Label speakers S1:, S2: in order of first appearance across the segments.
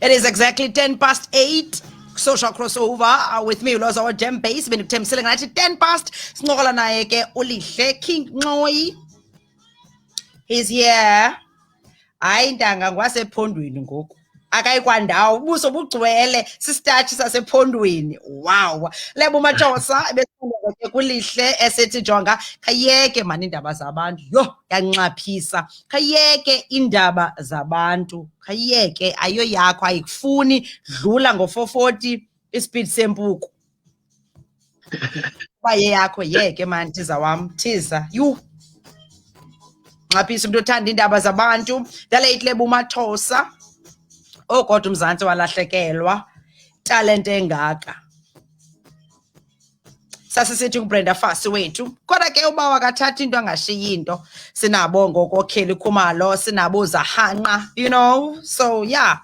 S1: It is exactly 8:10. Social crossover with me, Loza or Gem Base. Been Tim Silling at 10:00. Snola Naeke Ulihle King Noi. He's here. I ndanga ngwasephondweni ngoku. Akayikwandawo ubuso bugcwele sistatchi sasephondweni. Wow. Lebo majosa ebesifunda ke kulihle esethi jonga khayeke mani indaba zabantu. Yo yanxaphisa. Khayeke indaba zabantu. Khayeke ayo yakho ayikufuni dlula ngo440 ispeed sempuku. Baye yakho yeke mani thiza wam thiza. You nxaphisa umuntu othanda indaba zabantu. Dale lebo mathosa. Oh kodwa uMzantsi walahlekelwa talent engaka. Sasisithi kuBrenda Fassie wethu kodwa ke uba wakathatha into angashiyi into sinabo ngokokheli Khumalo sinabo Zahanqa, you know, so yeah,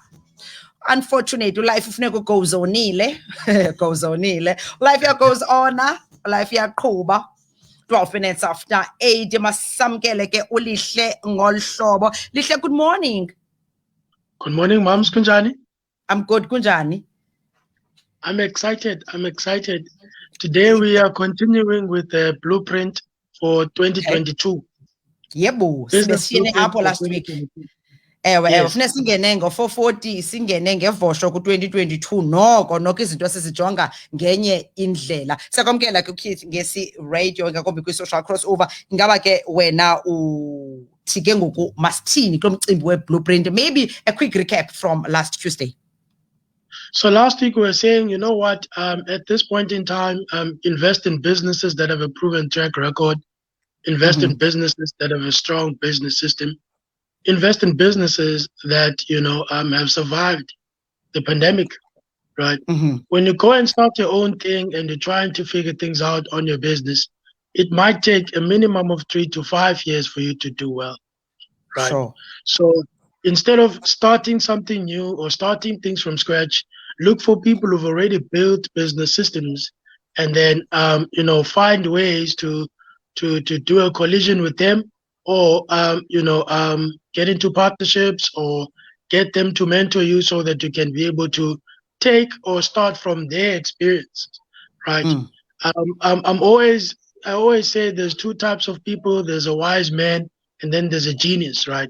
S1: unfortunately life ufuneka goes onile goes onile, life goes on, life yaqhuba. 12 minutes after 8 masamkele ke ulihle ngolhlobo. Lihle, good morning.
S2: Good morning, Moms. Kunjani?
S1: I'm good, Kunjani.
S2: I'm excited. Today we are continuing with the blueprint for 2022.
S1: Yebo, sibesiyene apho last week. Ewe, ufuna singene ngo440 singene ngevosho ku2022 noko izinto sesijonga ngenye indlela. Siyakwamkela ke uKeith Ngesi radio ngakombi kwi-social crossover. Ingaba ke wena uthike ngoku masithini kulo mcimbi we-blueprint? Maybe a quick recap from last Tuesday.
S2: So last week we were saying, you know what, at this point in time, invest in businesses that have a proven track record, invest in businesses that have a strong business system, invest in businesses that, you know, have survived the pandemic, right? When you go and start your own thing and you're trying to figure things out on your business, it might take a minimum of 3 to 5 years for you to do well, right?
S1: Sure.
S2: So instead of starting something new or starting things from scratch, look for people who've already built business systems and then, you know, find ways to do a collision with them or, you know, get into partnerships or get them to mentor you so that you can be able to take or start from their experience, right? I always say there's two types of people. There's a wise man and then there's a genius, right?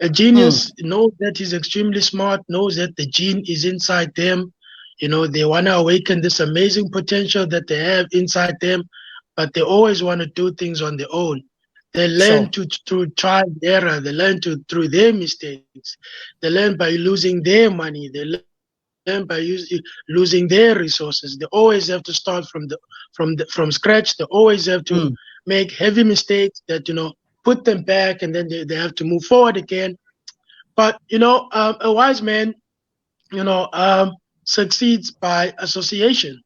S2: A genius knows that he's extremely smart, knows that the gene is inside them. You know, they want to awaken this amazing potential that they have inside them, but they always want to do things on their own. They learn through trial and error. They learn through their mistakes. They learn by losing their money. They learn by losing their resources. They always have to start from scratch. They always have to make heavy mistakes that, you know, put them back, and then they have to move forward again. But, you know, a wise man, you know, succeeds by association,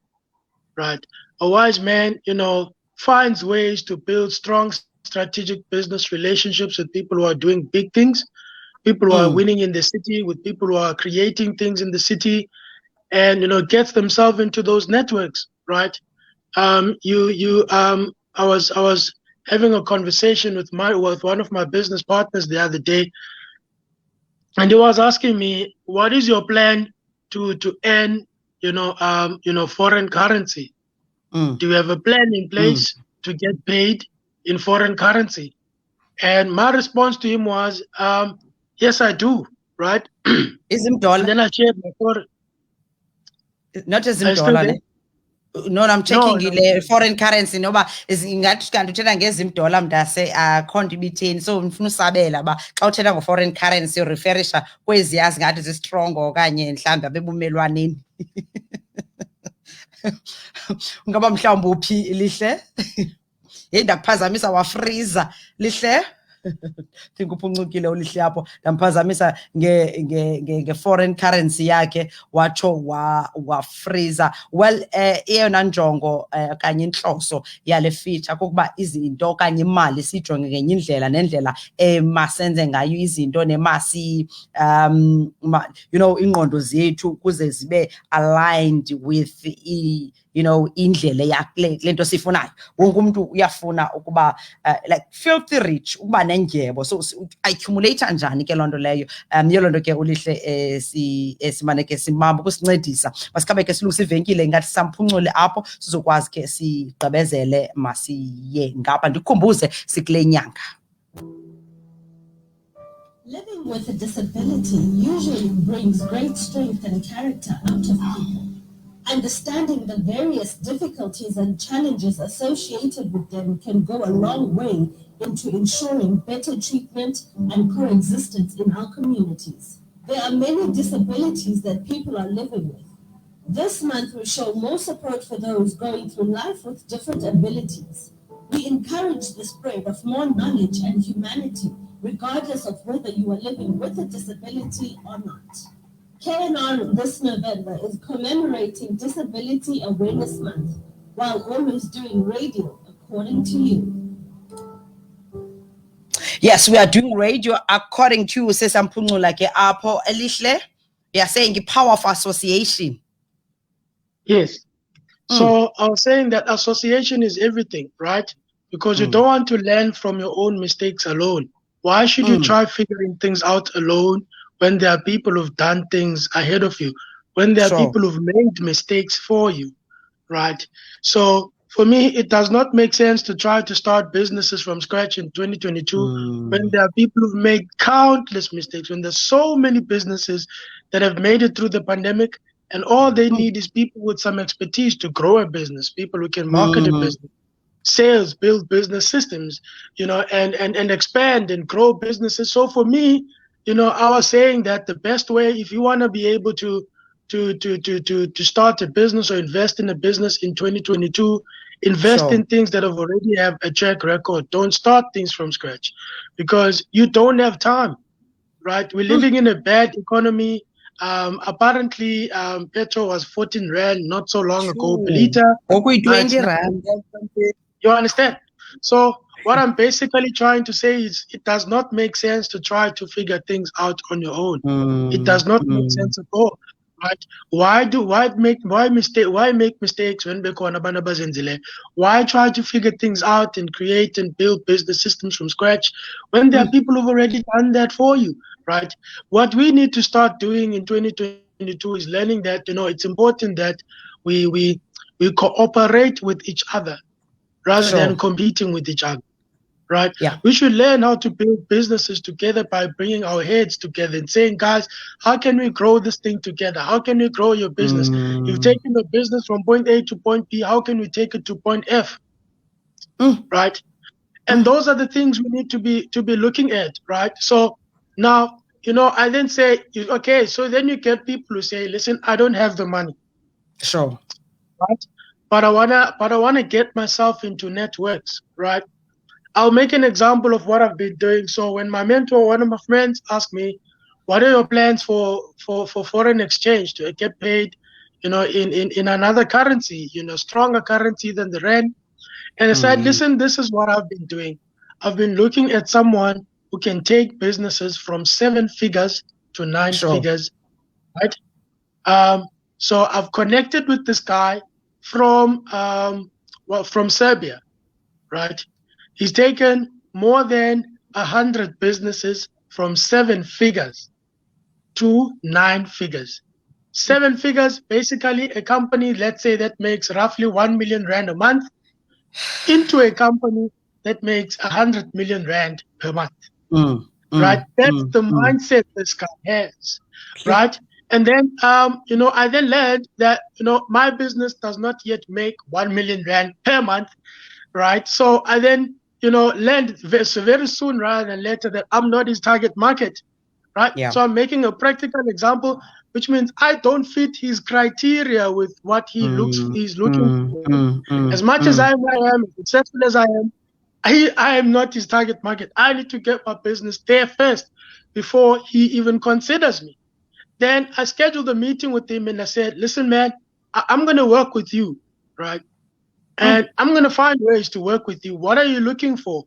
S2: right? A wise man, you know, finds ways to build strong strategic business relationships with people who are doing big things, people who are winning in the city, with people who are creating things in the city, and, you know, gets themselves into those networks, right? I was having a conversation with one of my business partners the other day, and he was asking me, what is your plan to earn, you know, foreign currency? Do you have a plan in place to get paid in foreign currency? And my response to him was, yes, I do, right?
S1: Is him dollar?
S2: And then I shared my foreign.
S1: Not as in dollar. No, I'm checking the foreign currency. No, but is ingathi kanti uthetha ngezimdola mntase akhonto ibitheni. So ngifuna usabela ba xa uthetha ngo foreign currency ureferisha kweziyazi ngathi zi strong okanye mhlawumbe abebumelwaneni. Ungaba mhlawumbe uphi lihle? Hey ndakuphazamisa wafreeza lihle. Think uphuncukile ulihle yapho ndamphazamisa nge foreign currency yakhe watsho wa freezer. Well, eyona njongo kanye inhloso yale feature kokuba izinto kanye imali sijonge ngenye indlela nendlela masenze ngayo izinto nemasi you know ingqondo zethu kuze zibe aligned with indlela lento sifunayo. Wonke umuntu uyafuna ukuba like filthy rich, ukuba nendyebo. So accumulate njani ke lonto leyo. Yolonto ke ulihle simane ke simama ukusincedisa. Masikhabe ke silungisa ivenkile ngathi samphuncule apho sizokwazi ke sigqibezele masiye ngapha ndikhumbuze sikule nyanga.
S3: Living with a disability usually brings great strength and character out of people. Understanding the various difficulties and challenges associated with them can go a long way into ensuring better treatment and coexistence in our communities. There are many disabilities that people are living with. This month we show more support for those going through life with different abilities. We encourage the spread of more knowledge and humanity, regardless of whether you are living with a disability or not. KNR this November is commemorating Disability Awareness Month while always doing radio according to you.
S1: Yes, we are doing radio according to Sesampunula ke apho elihle. We are saying the power of association.
S2: Yes. So I was saying that association is everything, right? Because you don't want to learn from your own mistakes alone. Why should you try figuring things out alone when there are people who've done things ahead of you, when there are people who've made mistakes for you, right? So for me, it does not make sense to try to start businesses from scratch in 2022 when there are people who've made countless mistakes, when there's so many businesses that have made it through the pandemic, and all they need is people with some expertise to grow a business, people who can market a business, sales, build business systems, and expand and grow businesses. So for me, I was saying that the best way, if you want to be able to start a business or invest in a business in 2022, invest in things that already have a track record. Don't start things from scratch because you don't have time, right? We're living in a bad economy. Apparently, petrol was 14 Rand not so long ago per liter.
S1: 20 Rand.
S2: You understand? So what I'm basically trying to say is it does not make sense to try to figure things out on your own. It does not make sense at all. Right? Why make mistakes when why try to figure things out and create and build business systems from scratch when there are people who've already done that for you, right? What we need to start doing in 2022 is learning that it's important that we cooperate with each other rather than competing with each other, right?
S1: Yeah.
S2: We should learn how to build businesses together by bringing our heads together and saying, guys, how can we grow this thing together? How can we grow your business? You've taken the business from point A to point B. How can we take it to point F? Right? And those are the things we need to be looking at, right? So now, I then say, okay, so then you get people who say, listen, I don't have the money.
S1: Sure.
S2: Right? But I wanna get myself into networks, right? I'll make an example of what I've been doing. So when my mentor, one of my friends, asked me, "What are your plans for foreign exchange to get paid, in another currency, stronger currency than the rand?" And I said, "Listen, this is what I've been doing. I've been looking at someone who can take businesses from 7 figures to 9 figures, right? So I've connected with this guy from Serbia, right? He's taken more than 100 businesses from 7 figures to 9 figures. 7 figures, basically a company, let's say, that makes roughly 1 million Rand a month into a company that makes 100 million Rand per month. Right? That's the mindset this guy has, right? And then, I then learned that, my business does not yet make 1 million Rand per month, right? So I then, learned very soon rather than later that I'm not his target market, right?
S1: Yeah.
S2: So I'm making a practical example, which means I don't fit his criteria with what he's looking for. As much as I am, as successful as I am, I am not his target market. I need to get my business there first before he even considers me. Then I scheduled a meeting with him and I said, listen, man, I'm going to work with you, right? And I'm going to find ways to work with you. What are you looking for,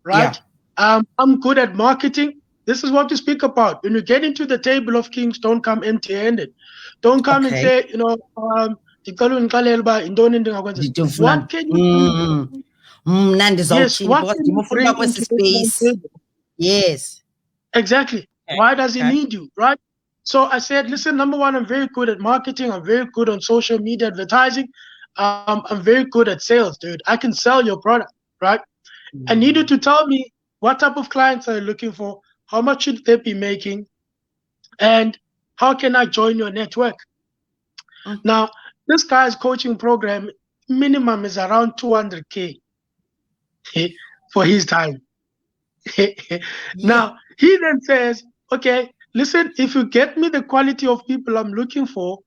S2: right?
S1: Yeah.
S2: I'm good at marketing. This is what to speak about. When you get into the table of kings, don't come empty-handed. Don't come and say, ndicela undixelele uba yintoni endingakwenza. What can you do?
S1: Mna
S2: Yes,
S1: ndizawuthini
S2: what
S1: because
S2: can you
S1: ndimufuna
S2: bring
S1: uba kwesi
S2: into this man's
S1: space.
S2: table?
S1: Yes.
S2: Exactly.
S1: Okay.
S2: Why does he
S1: Okay.
S2: need you, right? So I said, listen, number one, I'm very good at marketing. I'm very good on social media advertising. I'm very good at sales, dude. I can sell your product, right? I need you to tell me what type of clients are you looking for? How much should they be making? And how can I join your network? Now, this guy's coaching program minimum is around 200K for his time. Now, he then says, okay, listen, if you get me the quality of people I'm looking for,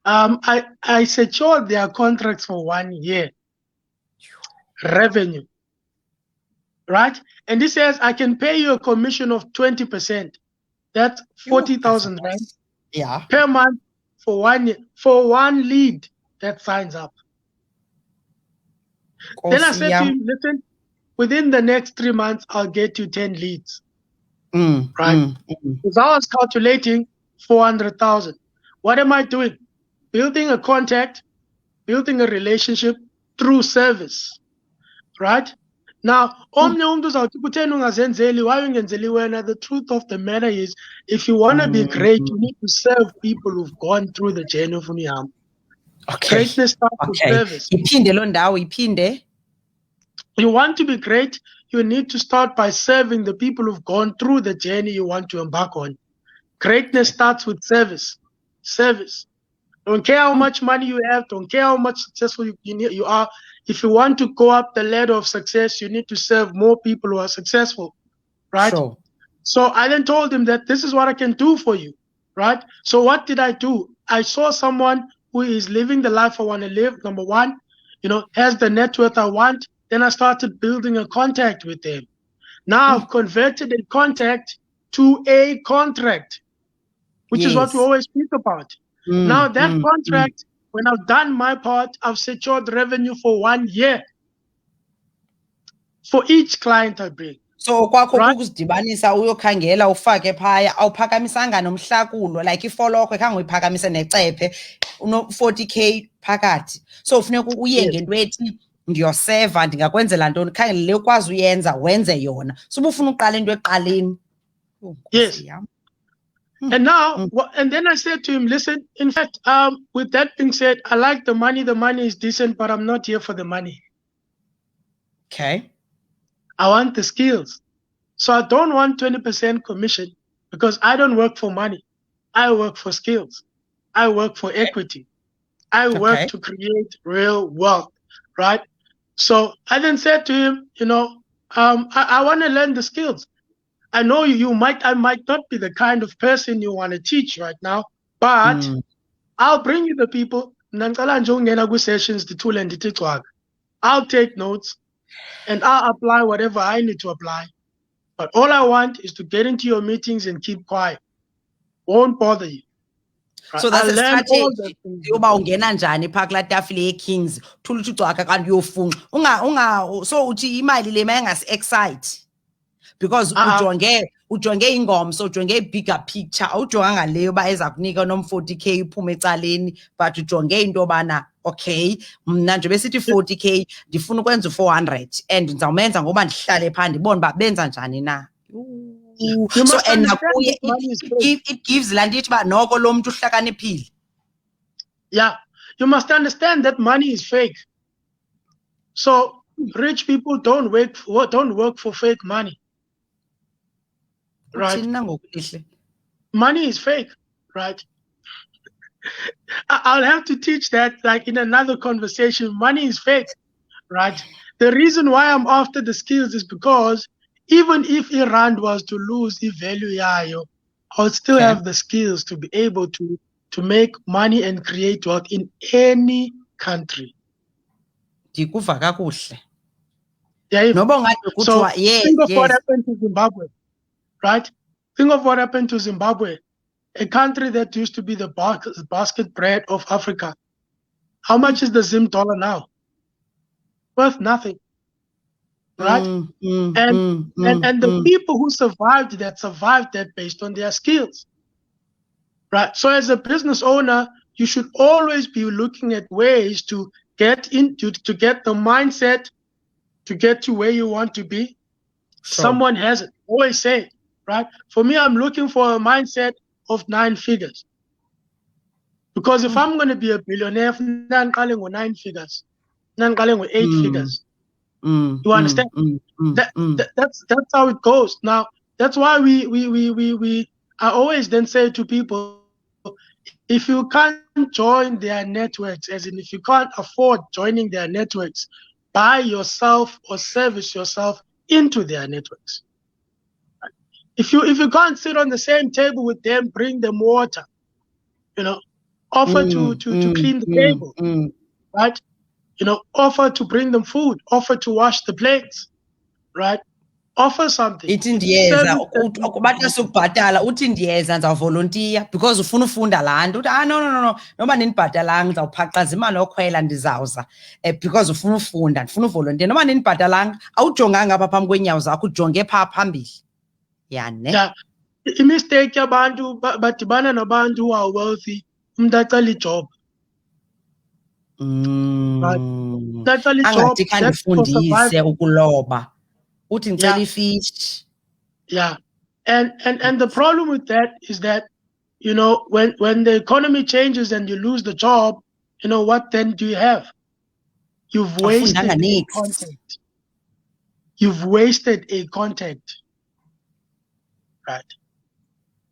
S2: I secure their contracts for 1 year revenue, right? And he says, I can pay you a commission of 20%. That's 40,000 rand per month for 1 year, for one lead that signs up. Then I said to him, listen, within the next 3 months, I'll get you 10 leads. Right? Because I was calculating 400,000. What am I doing? Building a contact, building a relationship through service. Right? Now, the truth of the matter is, if you want to be great, you need to serve people who've gone through the journey of Uniam.
S1: Okay.
S2: Greatness starts with service. You want to be great, you need to start by serving the people who've gone through the journey you want to embark on. Greatness starts with service. Service. Don't care how much money you have, don't care how much successful you are. If you want to go up the ladder of success, you need to serve more people who are successful. Right? Sure. So I then told him that this is what I can do for you. Right? So what did I do? I saw someone who is living the life I want to live, number one, has the net worth I want. Then I started building a contact with them. Now I've converted a contact to a contract, which is what we always speak about. Now that contract, when I've done my part, I've secured revenue for 1 year for each client I bring.
S1: So kwakho ukuzidibanisa uyokhangela ufake phaya awuphakamisanga nomhlakulo like ifolokho khange uyiphakamise necephe uno 40K phakathi. So ufuneka uye ngento ethi ndiyoseva ndingakwenzela ntoni khangele le ukwazi uyenza wenze yona. So ubufuna uqala into eqaleni.
S2: Yes. And now, and then I said to him, listen, in fact, with that being said, I like the money. The money is decent, but I'm not here for the money.
S1: Okay.
S2: I want the skills. So I don't want 20% commission because I don't work for money. I work for skills. I work for equity. I work to create real wealth, right? So I then said to him, I want to learn the skills. I know I might not be the kind of person you want to teach right now, but I'll bring you the people. I'll take notes and I'll apply whatever I need to apply. But all I want is to get into your meetings and keep quiet. Won't bother you.
S1: Right? So that's a strategy. Yoba ungena njani pha kula tafile ye-Kings thula uthi ucwaka kanti uyofunga so uthi imali le mayengasi excite because ujonge ingomso ujonge bigger picture awujonganga leyo ba eza kunika nom 40K iphume ecaleni but ujonge into bana okay mna nje besithi 40K ndifuna ukwenza 400 and ndizawumenza ngoba ndihlale pha ndibone ba benza njani na. So and nakuye it gives landithi ba noko lo muntu uhlakaniphile.
S2: Yeah, you must understand that money is fake. So rich people don't work for fake money. Right? Money is fake, right? I'll have to teach that like in another conversation. Money is fake, right? The reason why I'm after the skills is because even if Iran was to lose the value, I would still have the skills to be able to make money and create wealth in any country.
S1: Ndikuva kakuhle.
S2: Yeah.
S1: So
S2: think of what happened to Zimbabwe, right? Think of what happened to Zimbabwe, a country that used to be the basket bread of Africa. How much is the Zim dollar now? Worth nothing. Right? And the people who survived that based on their skills. Right? So as a business owner, you should always be looking at ways to get to get the mindset to get to where you want to be.
S1: Sure.
S2: Someone has it. Always say it, right? For me, I'm looking for a mindset of 9 figures. Because if I'm going to be a billionaire, I'm calling with 9 figures. I'm calling with 8 figures. You understand? That's how it goes. Now, that's why I always then say to people, if you can't join their networks, as in if you can't afford joining their networks, buy yourself or service yourself into their networks. If you can't sit on the same table with them, bring them water, offer to clean the table, right? Offer to bring them food, offer to wash the plates, right? Offer something.
S1: Ithi ndiyeza bathi sukubhatala uthi ndiyeza ndizawuvolontiya because ufuna ufunda laa nto uthi no noba nindibhatalanga ndizawuphaqaza imali yokhwela ndizawuza because ufuna ufunda ndifuna uvolontiya noba nindibhatalanga awujonganga apha phambi kweenyawo zakho ujonge phaa phambili yane.
S2: Yeah. Imistake yabantu badibana nabantu who are wealthy umntu acela ijob.
S1: Angathi khandifundise ukuloba uthi ndicela ifishi.
S2: Yeah. And the problem with that is that, when the economy changes and you lose the job, what then do you have? You've wasted a contact. You've wasted a contact. Right.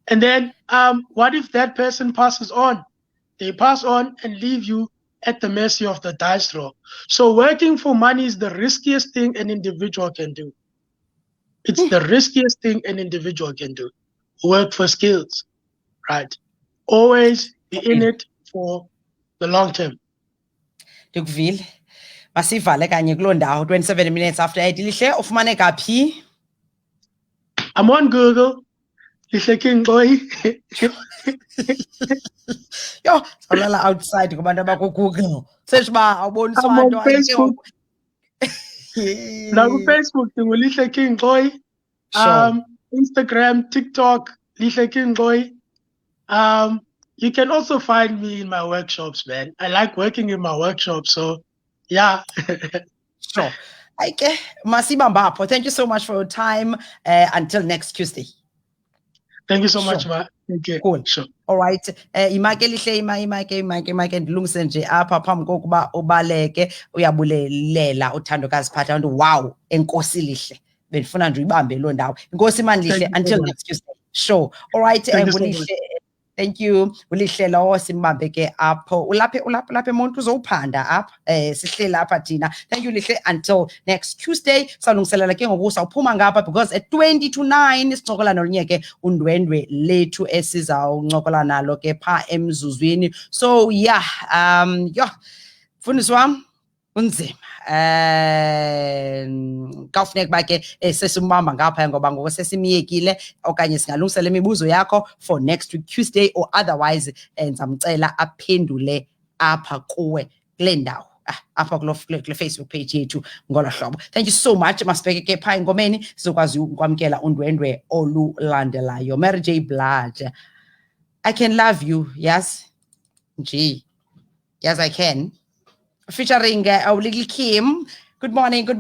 S2: And then what if that person passes on? They pass on and leave you at the mercy of the dice roll. So working for money is the riskiest thing an individual can do. It's the riskiest thing an individual can do. Work for skills, right? Always be in it for the long term.
S1: Ndikuvile. Masivale kanye kuloo ndawo 27 minutes after 8. Lihle ufumaneka phi?
S2: I'm on Google. Lihle King Boy.
S1: Yo, salala outside kubantu abaku-Google. Search ba awubonisa
S2: I'm on Facebook. Now Facebook Lihle King Boy. Instagram, TikTok, Lihle King Boy. You can also find me in my workshops, man. I like working in my workshops, so yeah.
S1: Sure. Okay, Masibambapo, thank you so much for your time. Until next Tuesday.
S2: Thank you so much, ma. Okay.
S1: Cool.
S2: Sure.
S1: All right. Imake lihle imake ndilungise nje apha phambi kokuba ubaleke uyabulelela uthandokazi phatha nto wow enkosi lihle bendifuna nje uyibambe lo ndawo inkosi mani lihle until next Tuesday. Sure. All right. Thank you. Ulihle lawo simbambe ke apho ulaphe umuntu uzowuphanda apha sihleli apha thina. Thank you lihle until next Tuesday. Salungiselela ke ngoku sawuphuma ngapha because at 20 to 9 isicokola nolunye ke undwendwe lethu esizawuncokola nalo ke pha emzuzwini. So yeah, mfundisi wami unzima. Kawufuneka ba ke sesimbamba ngapha ngoba ngoku sesimiyekile okanye singalungisela imibuzo yakho for next week Tuesday or otherwise ndizamcela aphendule apha kuwe kule ndawo apha kule Facebook page yethu ngolo hlobo. Thank you so much. Masibheke ke pha engomeni sizokwazi ukwamkela undwendwe olulandelayo. Mary J Blood, I can love you. Yes, gee, yes I can. Featuring Little Kim. Good morning. We are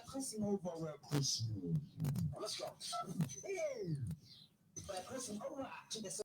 S1: crossing over. Let's go. We're crossing over to the